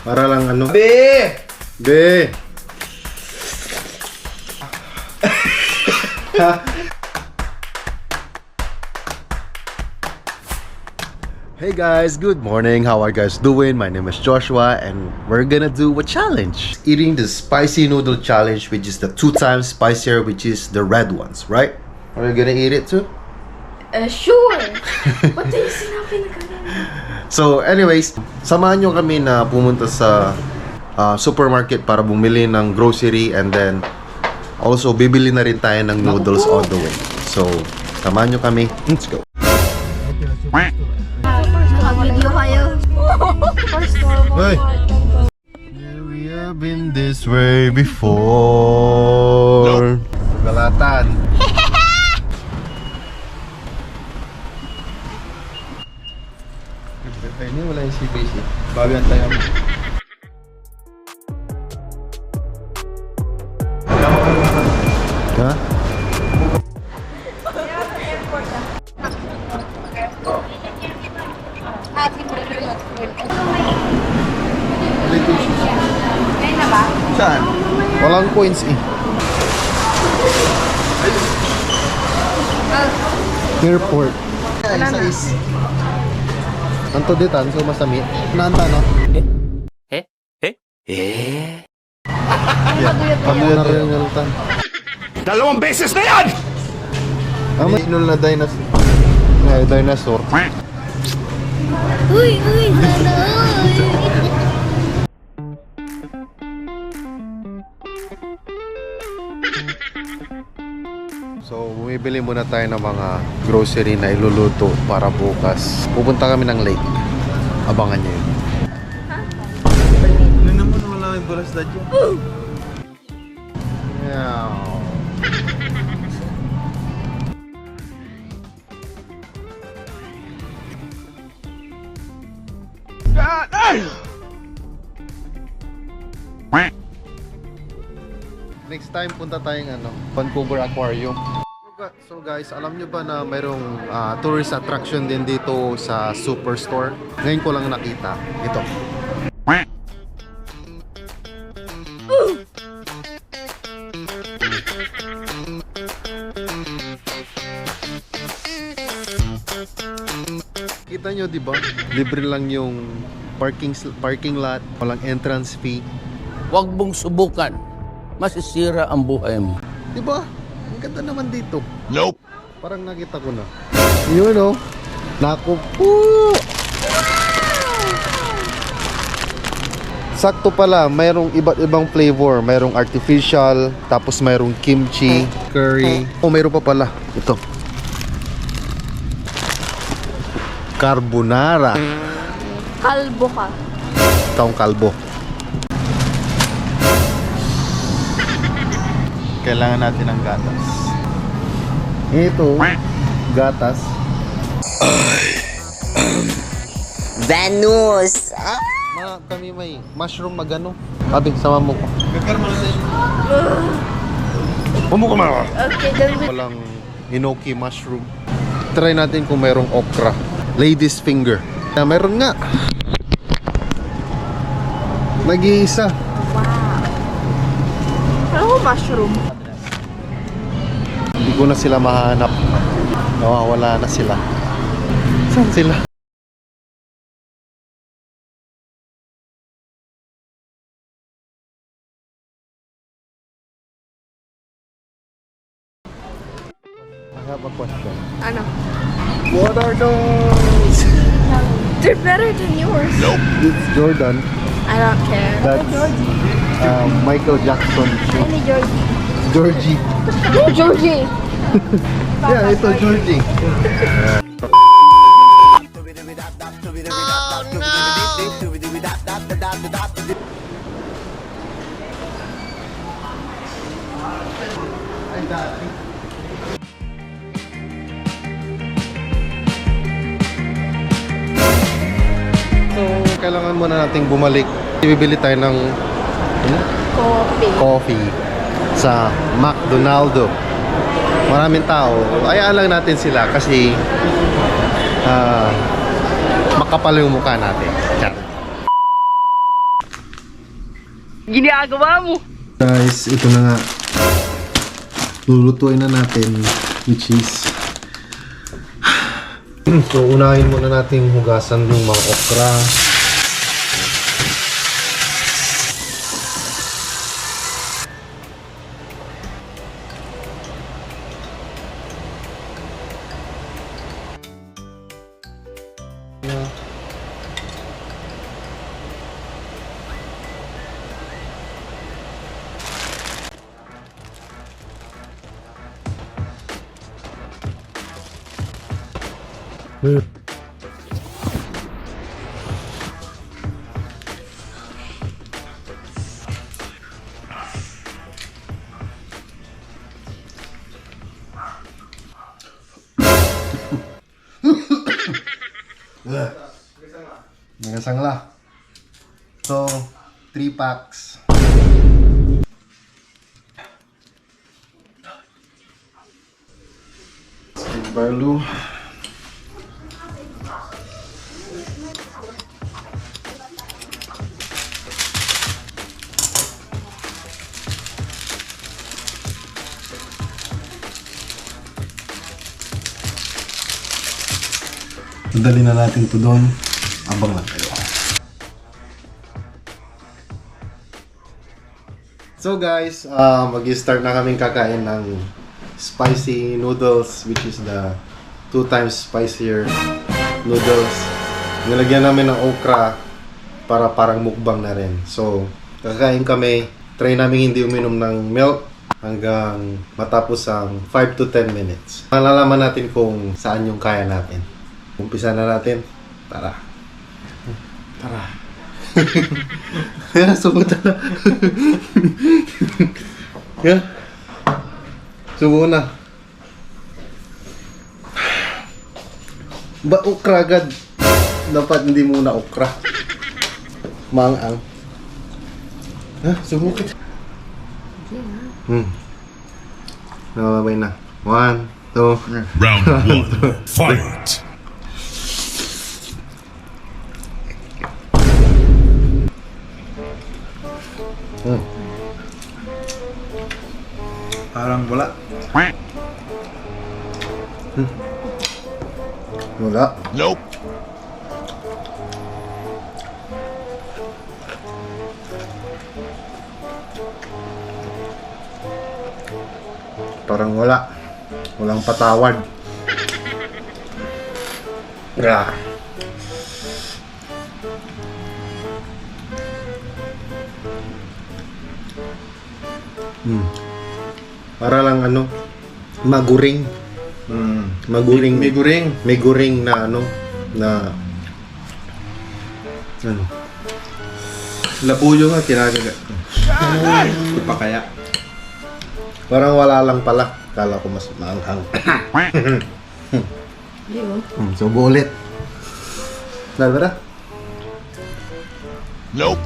Para lang ano. Be! Be! Hey guys, good morning. How are you guys doing? My name is Joshua and we're gonna do a challenge. Eating the spicy noodle challenge, which is the 2 times spicier, which is the red ones, right? Are you gonna eat it too? Sure. Ba't yung sinabi na ganun? So anyways, samahan nyo kami na pumunta sa supermarket para bumili ng grocery and then also bibili na rin tayo ng noodles on the way. So, samahan nyo kami. Let's go. Naka-video kayo. Hey! We have been this way before. Galatan. Ay, ini wala yung CBC. Bago yan tayo. Ha? Ngayon na ba? Saan? Walang coins eh. Airport. Isa is. Anto ditan, so masami. Nanta no? Pagduyat na rin yung tan. 2 beses na yan! May inul na dinosaur. Ngay, dinosaur. Uy, sana. So, bumibili muna tayo ng mga grocery na iluluto para bukas. Pupunta kami ng lake. Abangan nyo yun. Ano naman wala may bulas na dyan? Meow. Next time punta tayong Vancouver Aquarium. So guys, alam nyo ba na mayroong tourist attraction din dito sa Superstore? Ngayon ko lang nakita. Ito. Kita nyo, di ba? Libre lang yung parking lot, walang entrance fee. Huwag mong subukan. Masisira ang buhay mo. Di ba? Ang ganda naman dito. Nope. Parang nakita ko na. Yun oh. Naku po. Sakto pala, mayroong iba't ibang flavor. Mayroong artificial, tapos mayroong kimchi, curry. Oh, mayroon pa pala. Ito. Carbonara. Kalbo ka. Taong kalbo. Kailangan natin ng gatas. Ito, gatas. Venus! Kami may mushroom magano. Abi, sama mo ko. Okay, gawin mo. Walang enoki mushroom. Try natin kung mayroong okra. Lady's finger. Meron nga. Nag-iisa. Ano ko mushroom? Hindi ko na sila mahanap. Nawawala na sila. Saan sila? I have a question. Ano? What are those? They're better than yours. It's Jordan. I don't care. That's Michael Jackson shoe. Any Georgie. Georgie. Ano Georgie? Yeah, ito Georgie. So, kailangan muna nating bumalik. Bibili tayo ng coffee sa McDonald's. Maraming tao. Ayaan lang natin sila kasi makapal yung mukha natin. Char. Guys, ito na nga. Lulutuin na natin, which is so unahin muna natin hugasan yung mga okra. Nagasangla. So, 3 packs. Barlu. Dali na natin to doon. Abang lang kayo. So guys, mag-start na kaming kakain ng spicy noodles, which is the 2 times spicier noodles. Nilagyan namin ng okra para parang mukbang na rin. So, kakain kami. Try namin hindi uminom ng milk hanggang matapos ang 5 to 10 minutes. Malalaman natin kung saan yung kaya natin. Umpisa na natin. Tara. Tara. Yan, subo na. Yan. Subo na. Ba okra agad? Dapat hindi muna okra. Maang-ang. Ha? Subo ka. Nakababay na. 1, 2. Round 1. Fight. Parang wala. Wala. Nope. Parang wala. Walang patawad. Ah. Para lang ano, maguring. Maguring. May guring. May guring na ano, na ano. Labuyo nga kinagaga. Pa kaya? Parang wala lang pala. Kala ko mas maanghang. Subo ulit. Nalbara? Nope.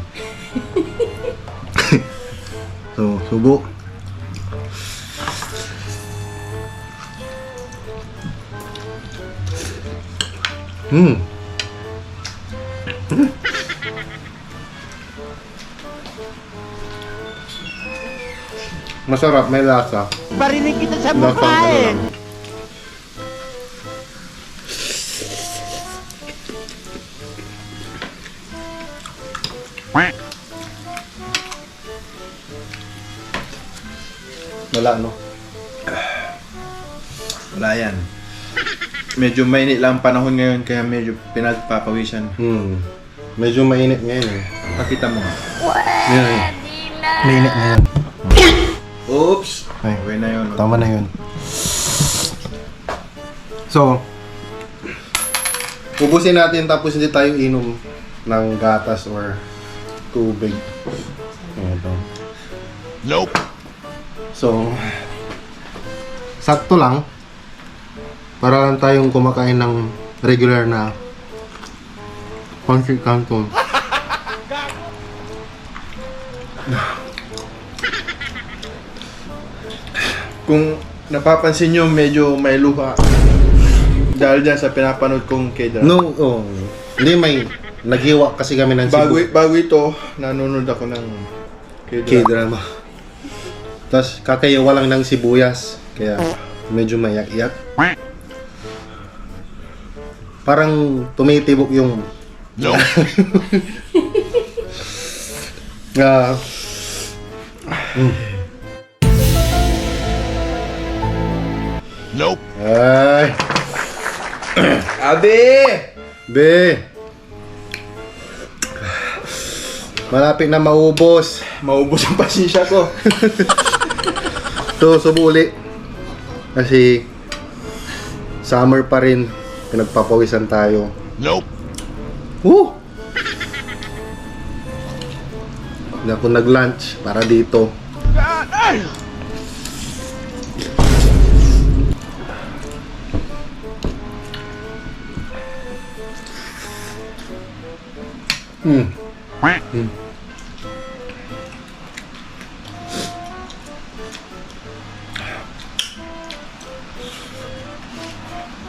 So, subo. Masarap, may lasa. Parinig kita sa Lasang mukha ano eh. lang. Wala, no? Wala yan. Medyo mainit lang ang panahon ngayon kaya medyo pinagpapawisan. Medyo mainit ngayon eh. Pakita mo nga. Yan. Mainit ngayon. Oops! Ay, Okay na yun. tama na yun. So, ubusin natin tapos hindi tayo inom ng gatas or tubig. Ito. Nope. So, sakto lang. Para lang tayong kumakain ng regular na pancit canton. Kung napapansin nyo, medyo may luha. Dahil dyan sa pinapanood kong K-drama. No, hindi may naghiwa kasi kami ng Cebu. Bago ito, nanonood ako ng K-drama. Tapos kakayawa lang ng sibuyas. Kaya medyo mayak-yak. Parang tumitibok yung... No. Nope. Ay. Abi! Be. Malapit na maubos. Maubos ang pasensya ko. So, subuli. Kasi summer pa rin. Pinagpapawisan tayo. Nope. Woo! Hindi ako nag-lunch para dito.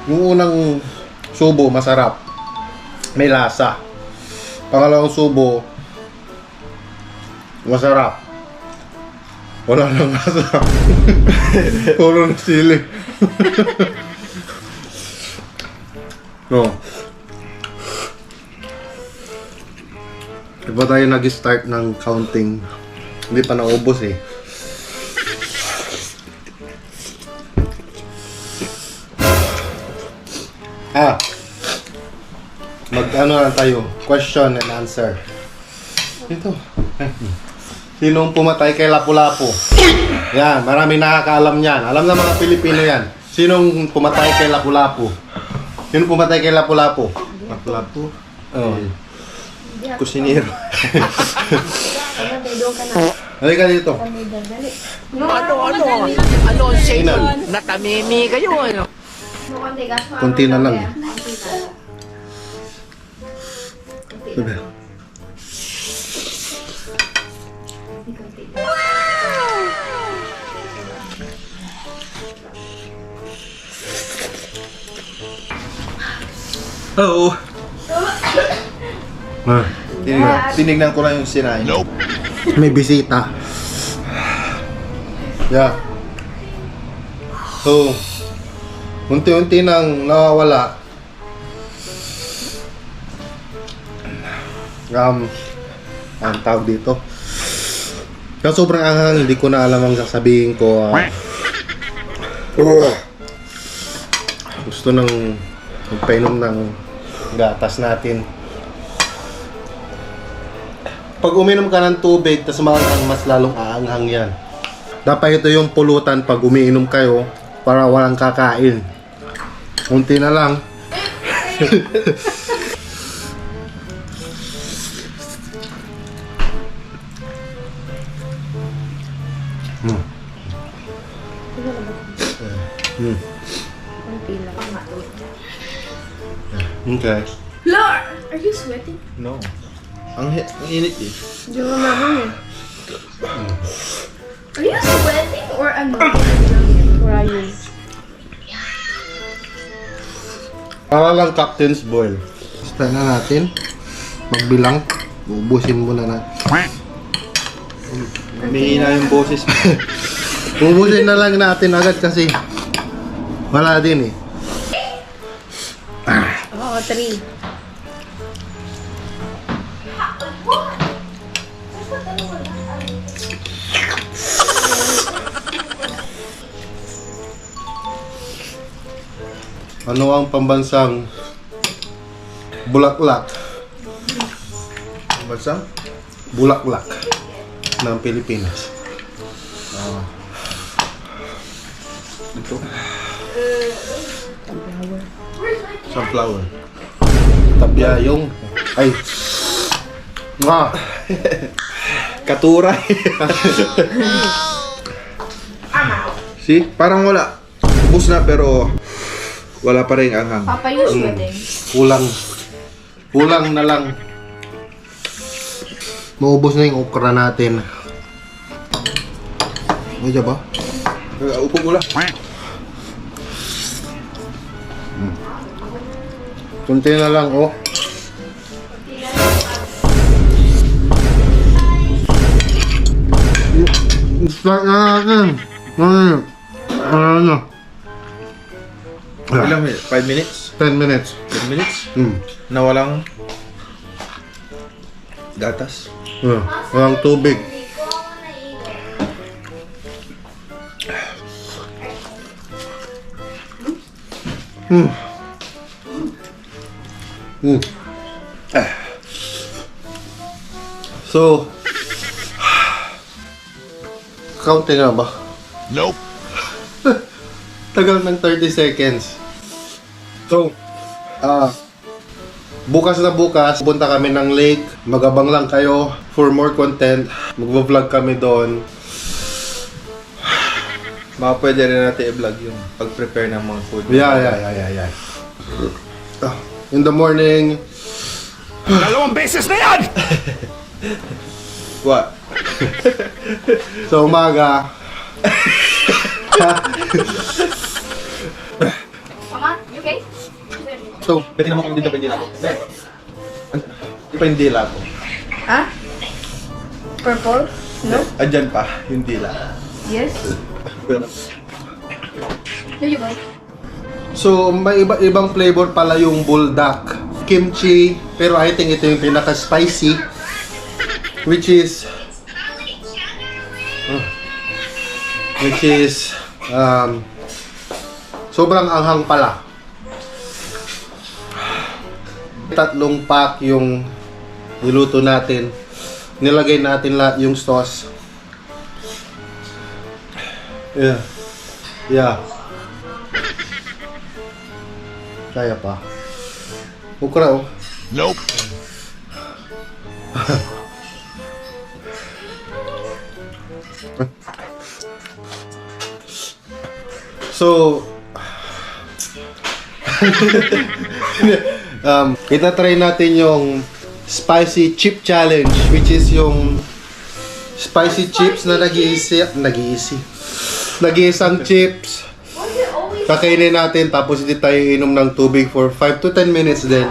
Yung unang subo, masarap. May lasa. Pangalawang subo, masarap. Wala nang lasa. Puro na sili. No. Diba tayo nag-start ng counting? Hindi pa naubos eh. Mag-ano lang tayo, question and answer. Ito. Sinong pumatay kay Lapu-Lapu? Yan, maraming nakakaalam yan. Alam na mga Pilipino yan. Sinong pumatay kay Lapu-Lapu? Sinong pumatay kay Lapu-Lapu? Lapu-lapu. Oh. Kusinero. Halika dito. Ano ang signal? Nakamimi kayo, ano? Kunti na lang. Sabi. Oo. Tinignan ko lang yung sinain. Nope. May bisita. Yeah. So, unti-unti nang nawawala. Ang tawag dito. Kaya sobrang anghang, hindi ko na alam ang sasabihin ko. Gusto nang magpainom ng gatas natin. Pag uminom ka ng tubig, tas maanghang, mas lalong aanghang yan. Dapat ito yung pulutan pag umiinom kayo para walang kakain. Unti na lang. Okay. Lord, are you sweating? No. Ang init eh. Di mo naman Are you sweating or ano? Or are you? Para lang captain's boil. Start na natin. Magbilang. Ubusin muna na. Mahina yung boses mo. Ubusin na lang natin agad kasi wala din eh. Oo, 3. Ano ang pambansang bulaklak? Bansang? Bulaklak ng Pilipinas. Ito. Sunflower. Tabyayong. Ay. Nga. Katuray. See? Parang wala. Ubus na pero wala pa rin anghang. Papa, you sweating? Kulang. Kulang na lang. Maubos na yung okra natin. Medyo ba? Upo ko lang. Kunti na lang, oh. Start na natin. Ano? Ilang minutes? 5 minutes? 10 minutes. 10 minutes? Hmm. Na walang gatas. Walang tubig. Hmm. Hmm. So, counting na ba? Nope. Tagal ng 30 seconds. So, bukas na bukas, punta kami ng lake. Magabang lang kayo for more content. Magvo-vlog kami doon. Baka pwede rin natin i-vlog yung pag-prepare ng mga food. Yeah. In the morning, Dalawang beses na yan! What? sa umaga, Mama, you okay? so, Pwede naman kami dito, pwede lang. Di pa yung dila ko. Ah? Purple? No? Andyan pa, yung dila. Yes? Here you go. so may iba-ibang flavor pala yung buldak. Kimchi, pero I think ito yung pinaka-spicy, which is sobrang anghang pala. Tatlong pack yung niluto natin. Nilagay natin lahat yung sauce. Yeah. Kaya pa. Ukra oh. Nope. So, itatry natin yung spicy chip challenge, which is yung spicy chips na nag-iisang chips. Kakainin natin tapos hindi tayo inom ng tubig for 5 to 10 minutes din.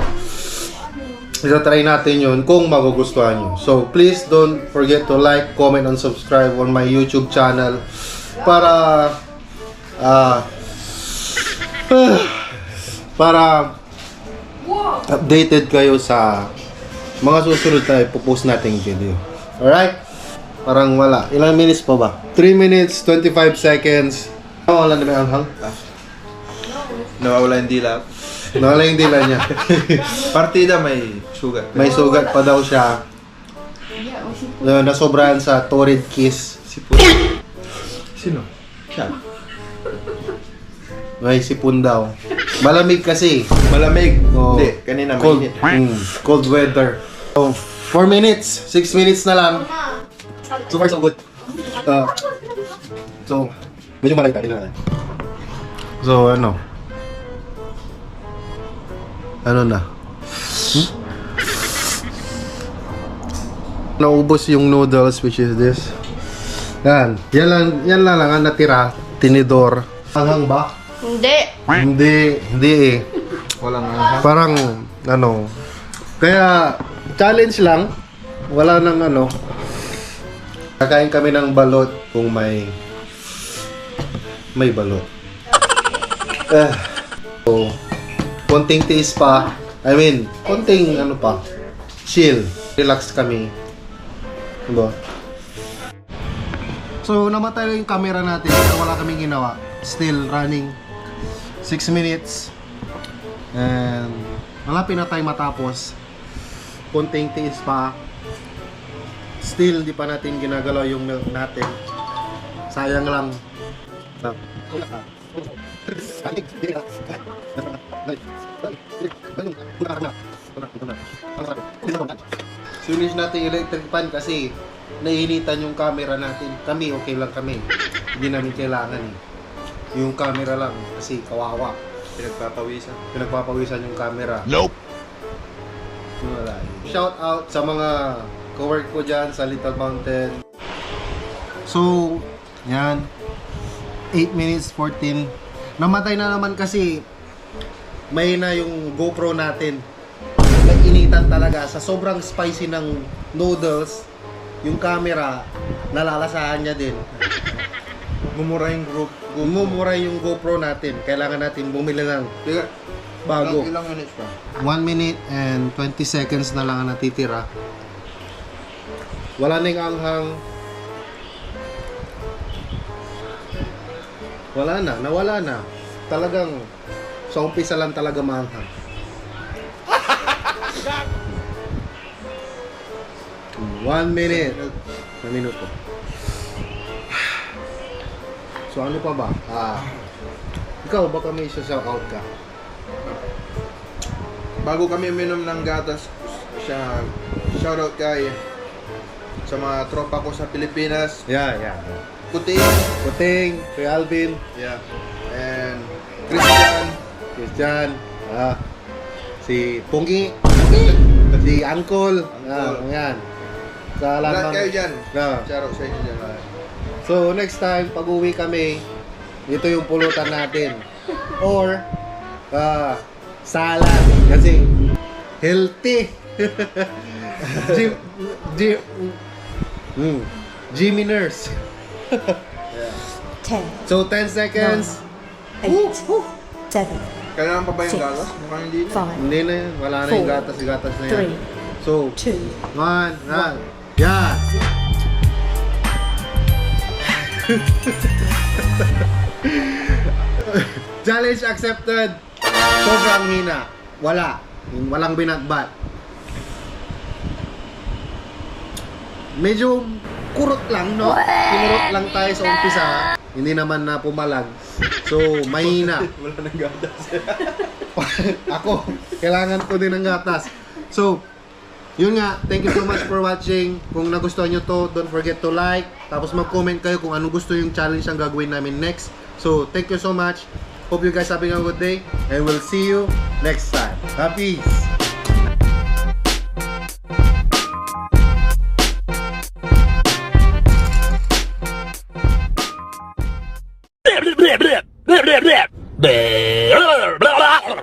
Itatry natin yun kung magugustuhan nyo. So, please don't forget to like, comment, and subscribe on my YouTube channel para updated kayo sa mga susunod na ipopost nating video. Alright? Parang wala. Ilang minutes pa ba? 3 minutes, 25 seconds. Wala na may anghang? Nawawala yung dila. Nawala yung dila niya. Partida may sugar. May sugat pa daw siya. Nasobrahan sa torrid kiss. Sipon. Sino? Siya. May sipon daw. Malamig kasi. Malamig. Oo. Hindi, kanina Cold, mainit. cold weather. So, 4 minutes. 6 minutes na lang. So far, so good. So, medyo malay tayo na. So, ano? Ano na? Naubos yung noodles, which is this. Yan. Yan lang ang natira. Tinidor. Hanghang ba? Hindi. Hindi eh. Walang anghang. Parang, ano, kaya, challenge lang. Wala nang ano. Kakain kami ng balot kung may balot. So, konting tiis pa. I mean, konting ano pa. Chill. Relax kami. Diba? So, namatay yung camera natin pero wala kaming ginawa. Still running. 6 minutes. And malapit na tayo matapos. Konting tiis pa. Still, di pa natin ginagalaw yung milk natin. Sayang lang. Finish natin yung electric fan kasi naiinitan yung camera natin. Kami, okay lang kami. Hindi namin kailangan eh. Yung camera lang kasi kawawa. Pinagpapawisan yung camera. Nope. Wala eh. Shout out sa mga co-work ko dyan sa Little Mountain. So, yan. 8 minutes 14. Namatay na naman kasi may na yung GoPro natin. Nag-initan talaga sa sobrang spicy ng noodles. Yung camera nalalasahan niya din. Mumura yung group. Mumura yung GoPro natin. Kailangan natin bumili ng Teka, bago. ilang minutes pa? 1 minute and 20 seconds na lang ang natitira. Wala na yung anghang. Wala na, nawala na. Talagang sa umpisa lang talaga maanghang. 1 minute. Na minuto. So ano pa ba? Ikaw baka may isa-shout out ka. Bago kami uminom ng gatas, shoutout kay sa mga tropa ko sa Pilipinas. Yeah. Puting. Kuting, kay Alvin, Yeah. And Christian, si Pungi, si Uncle, yan. Sa lahat Lahat ng... kayo dyan. Yeah. Shoutout sa inyo dyan lahat. So, next time, pag uwi kami, ito yung pulutan natin. Or, salad. Kasi, healthy. Jimmy Nurse. 10, So, 10 seconds. 8, 7, Kailangan pa ba yung Six. gatas? Mukhang hindi na. 5, Hindi na yun. Wala na yung gatas na yan. 3, So, 2, 1. Yan. Challenge accepted. Sobrang hina. Walang binatbat. Medyo kurot lang, no? Kinurot lang tayo sa umpisa. Hindi naman na pumalag. So, mahina. Wala nang gatas. Ako, kailangan ko din ng gatas. So, yun nga, thank you so much for watching. Kung nagustuhan nyo to, don't forget to like. Tapos mag-comment kayo kung anong gusto yung challenge ang gagawin namin next. So, thank you so much. Hope you guys having a good day. And we'll see you next time. Peace! Bleh, bleh, bleh, bleh, bleh, bleh. Bleh.